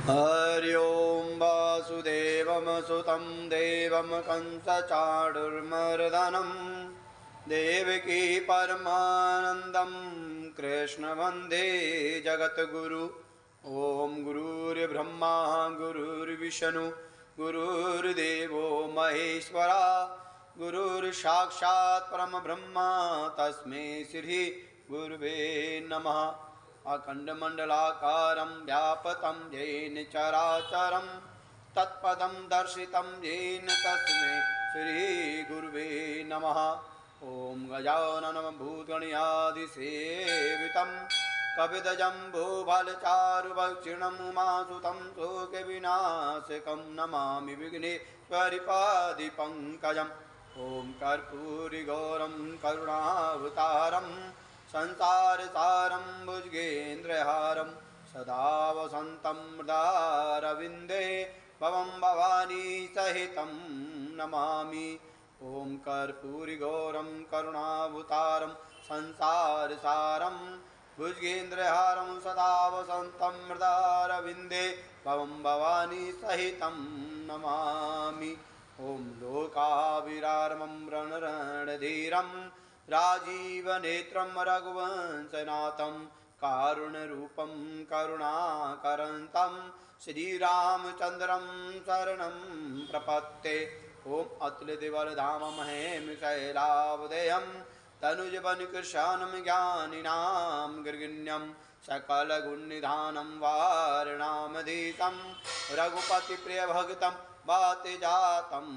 हरि ओं वासुदेवं सुतं देवं कंसचाणूरमर्दनं देवकी परमानन्दं कृष्ण वन्दे जगद्गुरु। ॐ गुरुर्ब्रह्मा गुरुर्विष्णु गुरुर्देवो महेश्वरा गुरुर्साक्षात् परमब्रह्म तस्मै श्री गुरुवे नमः। अखण्डमण्डलाकारं व्याप्तं येन चराचरं तत्पदं दर्शितं येन तस्मै श्रीगुरुवे नमः। ॐ गजाननं भूतगणादिसेवितं कपितजम्बूफलचारुभक्षिणं उमासुतं शोकविनाशकं नमामि विघ्नेश्वरपादिपङ्कजम्। ॐ कर्पूरिगौरं करुणावतारं संसारसारं भुजगेन्द्रहारं सदा वसन्तं हृदयारविन्दे भवं भवानी सहितं नमामि। ॐ कर्पूरिगौरं करुणावतारं संसारसारं भुजगेन्द्रहारं सदा वसन्तं हृदयारविन्दे भवं भवानी सहितं नमामि। ॐ लोकाभिरामं रणरणधीरं राजीवनेत्रं रघुवंशनाथं कारुण्यरूपं करुणाकरन्तं श्रीरामचन्द्रं शरणं प्रपद्ये। ॐ अतुलितबलधाममहें शैलावदेहं तनुजवनकृशानं ज्ञानिनां गिर्गिण्यं सकलगुणनिधानं वारणामधीशं रघुपतिप्रियभक्तं वातिजातं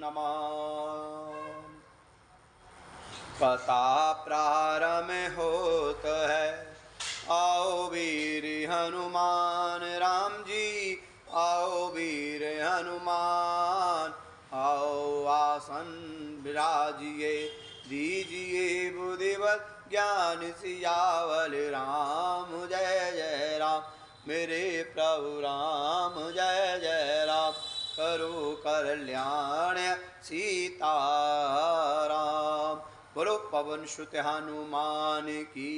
नमामि। पता प्रारंभ होत है आओ वीर हनुमान राम जी, आओ वीर हनुमान, आओ आसन विराजिए दीजिए बुद्धिबल ज्ञान सियावल राम। जय जय राम मेरे प्रभु राम, जय जय राम करो कल्याण सीताराम। बोलो पवन सुत हनुमान की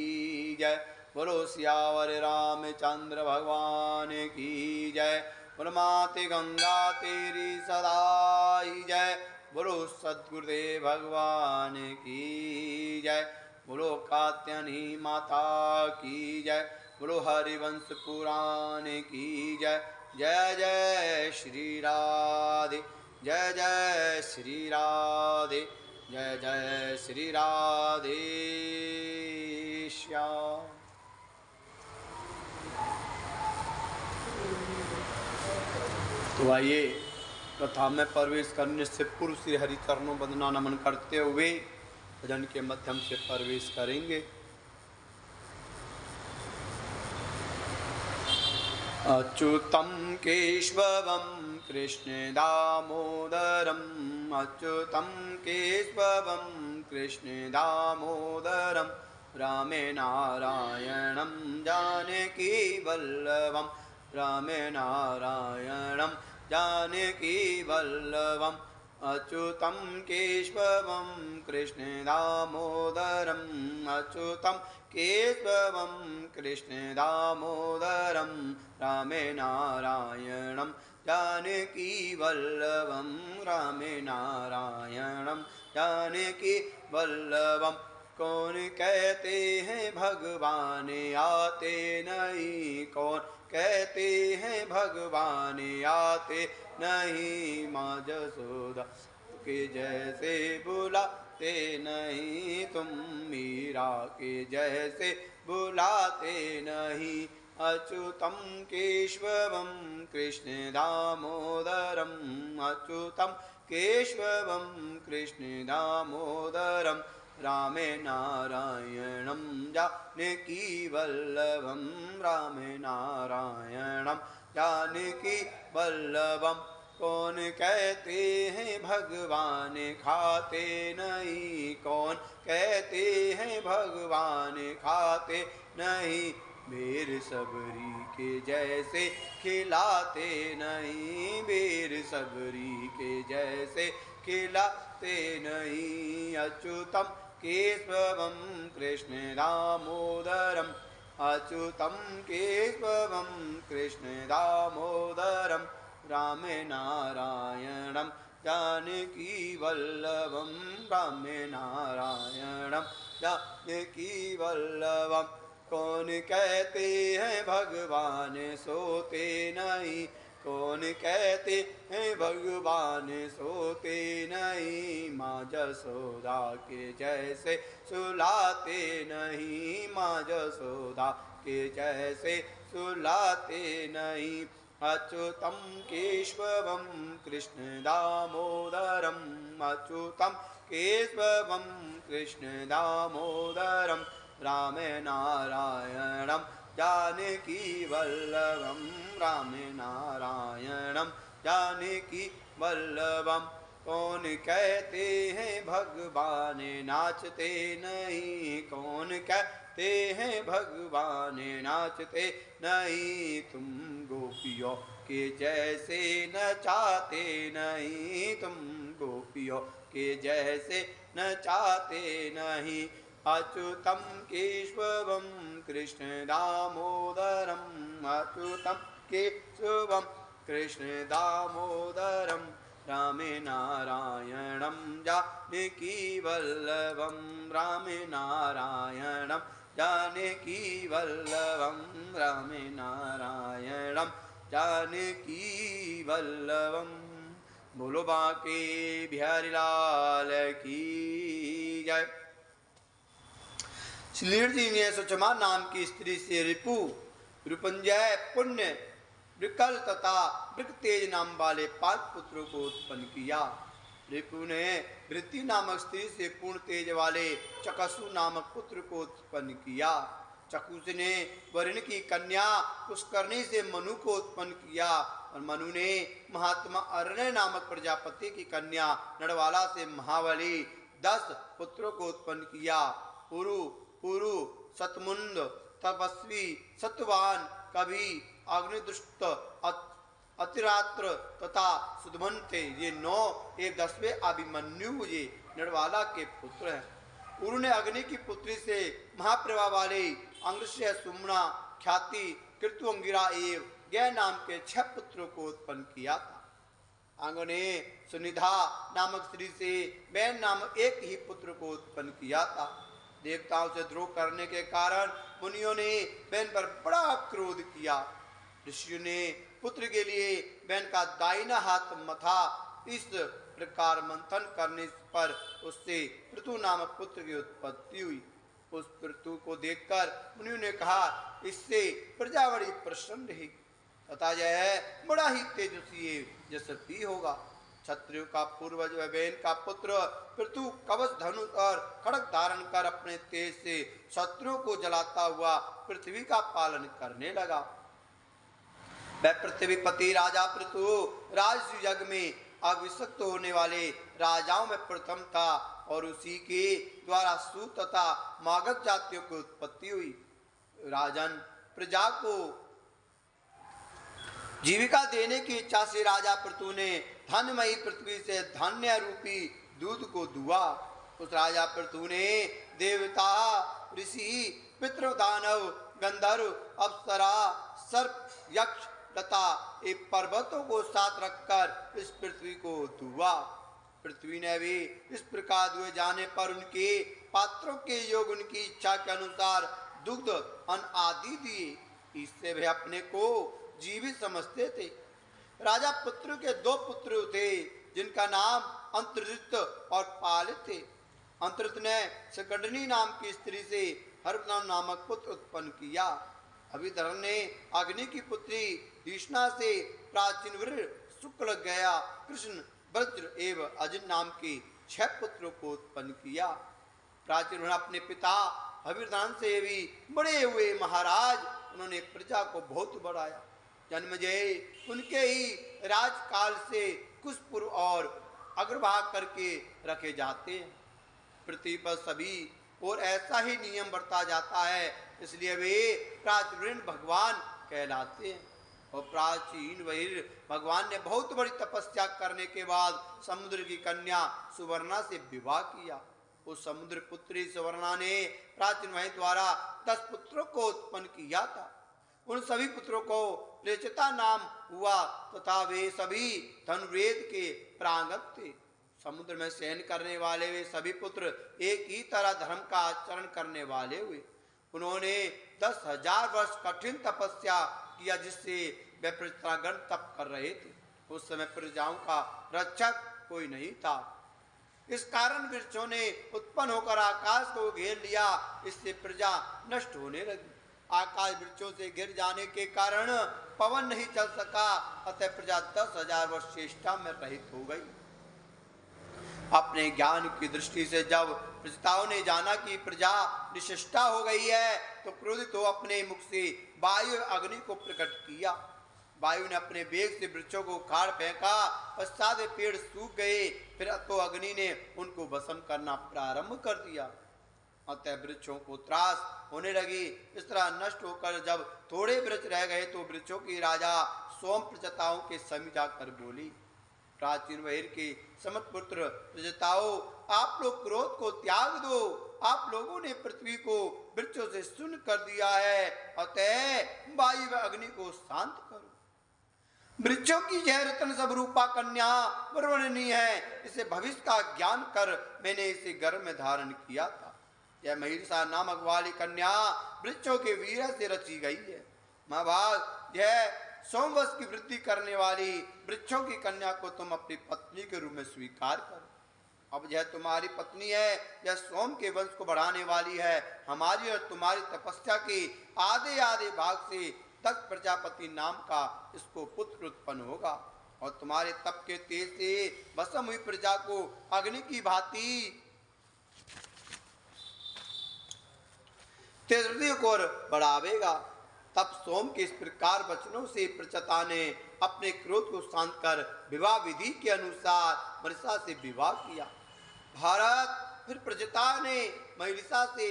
जय, बोलो सियावर रामचंद्र भगवान की जय, बोलो माते गंगा तेरी सदाई जय, बोलो सद्गुरुदेव भगवान की जय, बोलो कात्यायनी माता की जय, बोलो हरिवंश पुराण की जय। जय जय श्री राधे, जय जय श्री राधे, जय जय श्री राधे श्याम। तो आइए कथा में प्रवेश करने से पूर्व श्री हरि चरणों वंदना नमन करते हुए भजन के माध्यम से प्रवेश करेंगे। अच्युतं केशवं कृष्ण दामोदरम्, अच्युतं केशवं कृष्ण दामोदरं, रामे नारायणं जानकी वल्लभं, रामे नारायणं जानकी वल्लभम्। अच्युतं केशवं कृष्ण दामोदरम्, अच्युतं केशवं कृष्ण दामोदरं, रामे नारायणं जानकी वल्लभं, रामे नारायणं जानकी वल्लभम्। कौन कहते हैं भगवान आते नहीं, कौन कहते हैं भगवान आते नहीं, माँ जसोदा के जैसे बुलाते नहीं, तुम मीरा के जैसे बुलाते नहीं। अच्युतं केशवं कृष्ण दामोदरम्, अच्युतं केशवं कृष्ण दामोदरं, रामे नारायणं जानकी वल्लभं, रामे नारायणं जानकी वल्लभं। कौन कहते हैं भगवान खाते नहीं, कौन कहते हैं भगवान खाते नहीं, बेर सबरी के जैसे खिलाते नहीं, बेर सबरी के जैसे खिलाते नहीं। अच्युतं केशवं कृष्ण दामोदरम्, अच्युतं केशवं कृष्ण कृष्ण दामोदरम रामे नारायणम जानकी वल्लभम रामे नारायणम जानकी वल्लभम। कौन कहते हैं भगवान सोते नहीं, कौन कहते हैं भगवान सोते नहीं, माँ जसोदा के जैसे सुलाते नहीं, माँ जसोदा के जैसे सुलाते नहीं। अच्युतम केशवम कृष्ण दामोदरम, अच्युतम केशवम कृष्ण दामोदरम रामे नारायणम जानकी वल्लभम, रामे नारायणम जानकी वल्लभम। कौन कहते हैं भगवान नाचते नहीं, कौन कहते हैं भगवान नाचते नहीं, तुम गोपियों के जैसे नचाते नहीं, तुम गोपियों के जैसे नचाते नहीं। अच्युतम केशवम कृष्ण दामोदरम, अच्युतम केशवम कृष्ण दामोदरम रामे नारायणम जानकी वल्लभम, रामे नारायणम जानकी वल्लभम, रामे नारायणम जानकी वल्लभम। बोलो बांके बिहारी लाल की जय। श्रीधर जी ने सुषमा नाम की स्त्री से रिपु, रूपंजय, पुण्य, विकल तथा वृकतेज नाम वाले 5 पुत्रों को उत्पन्न किया। रिपु ने वृत्ति नामक स्त्री से पूर्ण तेज वाले चकसु नामक पुत्र को उत्पन्न किया। चकुस ने वरुण की कन्या पुष्करणी से मनु को उत्पन्न किया और मनु ने महात्मा अरण्य नामक प्रजापति की कन्या नड़वाला से महाबली 10 पुत्रों को उत्पन्न किया। पुरु, पुरु, सतमुंड, तपस्वी, सत्यवान, कवि, अग्निदुष्ट, अतिरात्र तथा सुधमन थे। ये 9 एक 10वें अभिमन्यु ये नड़वाला के पुत्र हैं। उरु ने अग्नि की पुत्री से महाप्रभा वाले अंगस्य, सुमना, ख्याति, कृतुअंगिरा एवं गय नाम के 6 पुत्रों को उत्पन्न किया था। अंग ने सुनिधा नामक स्त्री से बैन नामक एक ही पुत्र को उत्पन्न किया था। देवताओं से द्रोह करने के कारण मुनियों ने बैन पर बड़ा क्रोध किया। ऋषियों ने पुत्र के लिए बैन का दाहिना हाथ मथा इस प्रकार मंथन करने पर उससे पृथु नामक पुत्र की उत्पत्ति हुई। उस पृथु को देखकर मुनियों ने कहा, इससे प्रजा बड़ी प्रसन्न रहेगी तथा यह बड़ा ही तेजस्वी यशस्वी होगा। क्षत्रियो का पूर्वज बैन का पुत्र पृथु कवच, धनुष और खड़ग धारण कर अपने तेज से शत्रुओं को जलाता हुआ पृथ्वी का पालन करने लगा। वह पृथ्वीपति राजा पृथु राजसूय यज्ञ में अभिषिक्त होने वाले राजाओं में प्रथम था और उसी के द्वारा सु तथा मागध जातियों की उत्पत्ति हुई। राजन, प्रजा को जीविका देने की इच्छा से राजा पृथु ने धनमयी पृथ्वी से धान्य रूपी दूध को दुआ। उस राजा पृथु ने देवता, ऋषि, पितृ, दानव, गंधर्व, अप्सरा, सर्प, यक्ष तथा एक पर्वतों को साथ रखकर इस पृथ्वी को दुआ। पृथ्वी ने भी इस प्रकार दुए जाने पर उनके पात्रों के योग उनकी इच्छा के अनुसार दुग्ध, अन्न आदि दिए। इससे वे अपने को जीवित समझते थे। राजा पुत्र के 2 पुत्र थे जिनका नाम अंतरित और पालित थे। अंतरित ने सकंडनी नाम की स्त्री से हर्षनाम नामक पुत्र उत्पन्न किया। अभिधरण ने अग्नि की पुत्री धीष्णा से प्राचीन वीर, शुक्ल, गया, कृष्ण, वज्र एवं अजिन नाम के 6 पुत्रों को उत्पन्न किया। प्राचीन अपने पिता अभिधरण से भी बड़े हुए महाराज, उन्होंने प्रजा को बहुत बढ़ाया। जन्मजय उनके ही राजकाल से कुशपुर और अग्रभाग करके रखे जाते हैं। पृथ्वी पर सभी और ऐसा ही नियम बरता जाता है, इसलिए वे प्राचीन भगवान कहलाते हैं। और प्राचीन वही भगवान ने बहुत बड़ी तपस्या करने के बाद समुद्र की कन्या सुवर्णा से विवाह किया। उस समुद्र पुत्री सुवर्णा ने प्राचीन वही द्वारा 10 पुत्रों को उत्पन्न किया था। उन सभी पुत्रों को प्रेचता नाम हुआ तथा वे सभी धनुर्वेद के प्रांगत थे। समुद्र में शयन करने वाले वे सभी पुत्र एक ही तरह धर्म का आचरण करने वाले हुए। उन्होंने 10,000 वर्ष कठिन तपस्या किया जिससे वे प्रजागण तप कर रहे थे। उस समय प्रजाओं का रक्षक कोई नहीं था। इस कारण वृक्षों ने उत्पन्न होकर आकाश को घेर लिया। इससे प्रजा नष्ट होने लगी। आकाश वृक्षों से घिर जाने के कारण पवन नहीं चल सका। अतः प्रजा 10,000 वर्ष चेष्टा में रहित हो गई। अपने ज्ञान की दृष्टि से जब प्रजाओं ने जाना कि प्रजा निशिष्टा हो गई है तो क्रोधित हो अपने मुख से वायु अग्नि को प्रकट किया। वायु ने अपने वेग से वृक्षों को उखाड़ फेंका। पश्चात वे पेड़ सूख गए। फिर तो अग्नि ने उनको भस्म करना प्रारंभ कर दिया। अतः वृक्षों को त्रास होने लगी। इस तरह नष्ट होकर जब थोड़े वृक्ष रह गए तो वृक्षों की राजा सोम प्रजाताओं के समीप जाकर बोली, प्राचीन वैर के समपुत्र प्रजाताओं, आप लोग क्रोध को त्याग दो। आप लोगों ने पृथ्वी को वृक्षों से शून्य कर दिया है। अतः वायु व अग्नि को शांत करो। वृक्षों की यह रत्न स्वरूपा कन्या वर्णनीय है। इसे भविष्य का ज्ञान कर मैंने इसे गर्भ में धारण किया था। यह महिषा नामक वाली कन्या वृक्षों के वीर से रची गई है। महाभाग, यह सोमवश की वृद्धि करने वाली वृक्षों की कन्या को तुम अपनी पत्नी के रूप में स्वीकार करो। अब यह तुम्हारी पत्नी है। यह सोम के वंश को बढ़ाने वाली है। हमारी और तुम्हारी तपस्या के आधे आधे भाग से दक्ष प्रजापति नाम का इसको पुत्र उत्पन्न होगा और तुम्हारे तप के तेज से भस्म हुई प्रजा को अग्नि की भांति तेज को बढ़ावेगा। तब सोम के इस प्रकार वचनों से प्रचता ने अपने क्रोध को शांत कर विवाह विधि के अनुसार महिषा से विवाह किया। भारत, फिर प्रचता ने महिषा से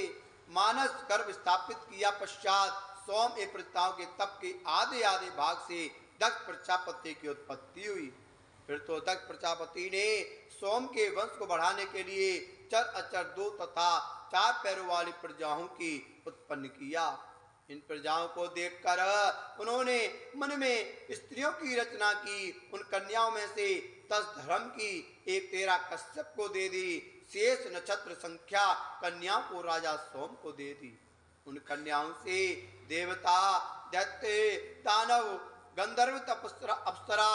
मानस गर्भ स्थापित किया। पश्चात सोम एवं प्रजाओं के तप के आधे आधे भाग से दक्ष प्रजापति की उत्पत्ति हुई। फिर तो दक्ष प्रजापति ने सोम के वंश को बढ़ाने के लिए चर अचर 2 तथा 4 पैरों वाली प्रजाओं की उत्पन्न किया। इन प्रजाओं को देखकर उन्होंने मन में स्त्रियों की रचना की। उन कन्याओं में से 10 धर्म की, एक 13 कश्यप को दे दी। शेष नक्षत्र संख्या कन्याओं को राजा सोम को दे दी। उन कन्याओं से देवता, दैत्य, दानव, गंधर्व, अप्सरा,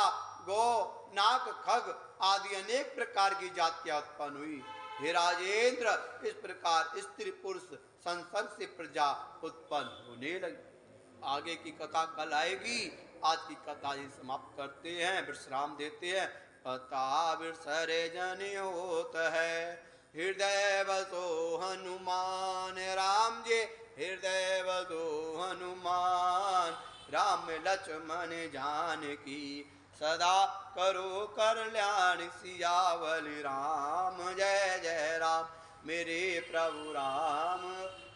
गौ, नाग, खग आदि अनेक प्रकार की जातियां उत्पन्न हुई। हे राजेंद्र, इस प्रकार स्त्री पुरुष संसर्ग से प्रजा उत्पन्न होने लगी। आगे की कथा कल आएगी। आज की कथा ही समाप्त करते हैं, विश्राम देते हैं। कथा विसरे जन होत है, हृदय बसो हनुमान राम जी, हृदय बसो हनुमान। राम लक्ष्मण जानकी सदा करो कल्याण, सियावल राम जय जय राम, मेरे प्रभु राम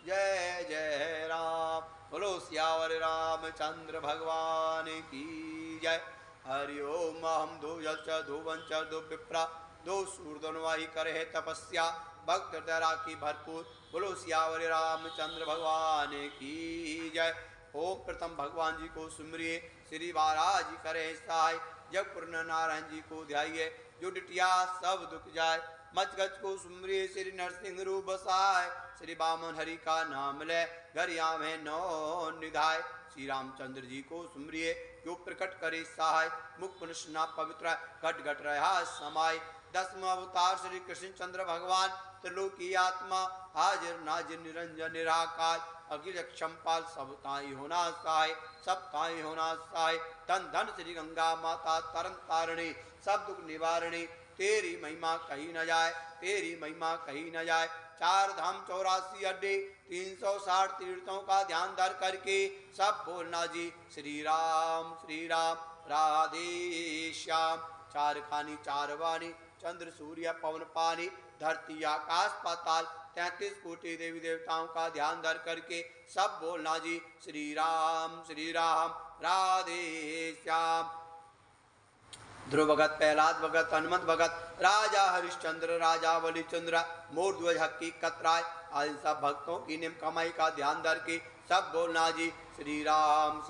जय जय राम। बोलो सियावर रामचंद्र भगवान की जय। हरि ओम। हम 2 जल 2 वंचर 2 विप्रा 2 सूर्धनवाही करे तपस्या, भक्त हृदय राखी भरपूर। बोलो सियावर रामचंद्र भगवान की जय। ओम प्रथम भगवान जी को सुमरिए, श्री महाराज जी करे सहाय। जब पूर्ण नारायण जी को ध्याइए, जो डिटिया सब दुख जाए। मच गज को सुमरिए, श्री नरसिंह रूप बसाए। श्री बामन हरि का नाम ले, घर में नौ निधाय। श्री रामचंद्र जी को सुमरिए, जो प्रकट करे सहाय। मुख पुनः पवित्र घट घट रहा समाय। 10वां अवतार श्री कृष्ण चंद्र भगवान, त्रिलोकी आत्मा हाजिर नाजिर निरंजन निराकार। अखिल क्षमपाल सब ताई होना सहाय, सब ताई होना सहाय। धन धन श्री गंगा माता तरन तारणी, सब दुख निवारणी। तेरी महिमा कहीं न जाए, तेरी महिमा कहीं न जाए। 4 धाम 84 अड्डे 360 तीर्थों का ध्यान धर करके सब बोलना जी श्री राम राधे श्याम। 4 खानी 4 वाणी, चंद्र सूर्य पवन पानी, धरती आकाश पाताल 33 कोटि देवी देवताओं का ध्यान धर करके सब बोलना जी श्री राम राधे श्याम। ध्रुव भगत, प्रहलाद भगत, हनुमत भगत, राजा हरिश्चंद्र, राजा बलिचंद्र, मोरध्वज हक्की कतराय आदि सब भक्तों की निम कमाई का ध्यान धर के सब बोलना जी श्री राम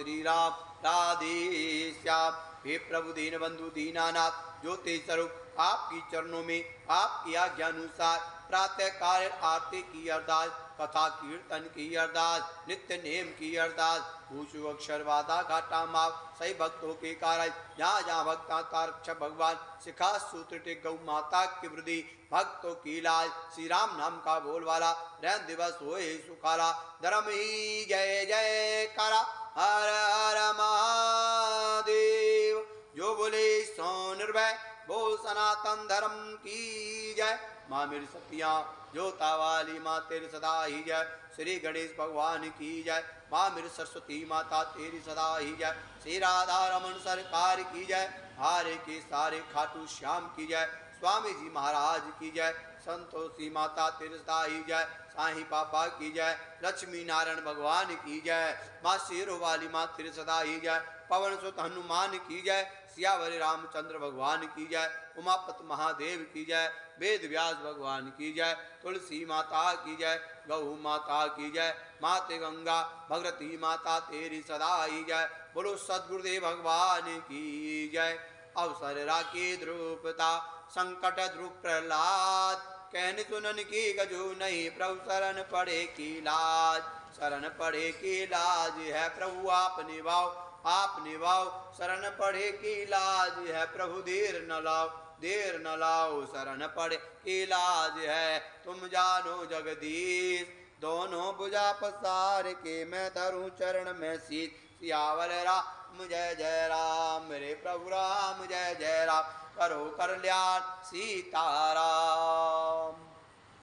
राधे श्याम। हे प्रभु दीन बंधु दीनानाथ ज्योति स्वरूप आपकी चरणों में आपकी आज्ञा अनुसार प्रातः काल आरती की अरदास, कथा कीर्तन की अरदास, नित्य नेम की अरदास, भूषु अक्षर वादा घाटा माप सही भक्तों के कारण जहाँ जहाँ भक्ता तारक्षक भगवान शिखा सूत्र टे गौ माता की वृद्धि भक्तों की लाज श्री राम नाम का बोलवाला रैन दिवस होए सुखारा धर्म ही जय जय करा हर हर महादेव। जो बोले सो निर्भय बोल सनातन धर्म की जय। माँ मेरी सतिया जोता वाली माँ तेरी सदा ही जय। श्री गणेश भगवान की जय। माँ मेरी सरस्वती माता तेरी सदा ही जय। श्री राधा रमन सरकार की जय। हारे के सारे खाटू श्याम की जय। स्वामी जी महाराज की जय। संतोषी माता तेरी सदा ही जय। साईं पापा की जय। लक्ष्मी नारायण भगवान की जय। माँ शेरों वाली माँ तेरी सदा ही जय। पवन सुत हनुमान की जय। सियावरी रामचंद्र भगवान की जय। उमापत महादेव की जय। वेद व्यास भगवान की जय। तुलसी माता की जय। गौ माता की जय। माते गंगा भगवती माता तेरी सदा ही जय। बोलो सदगुरुदेव भगवान की जय। अवसर राखी द्रुपता संकट ध्रुव प्रहलाद कहने सुनन की गजू नहीं प्रभु शरण पड़े की लाज। शरण पड़े की लाज है प्रभु आप निभाओ आप निभाओ। शरण पड़े की लाज है प्रभु देर न लाओ। शरण पड़े की लाज है तुम जानो जगदीश। दोनों भुजा पसार के मैं धरूं चरण में शीश। सियावर राम जय जय राम मेरे प्रभु राम जय जय राम। करो कल्याण सीताराम।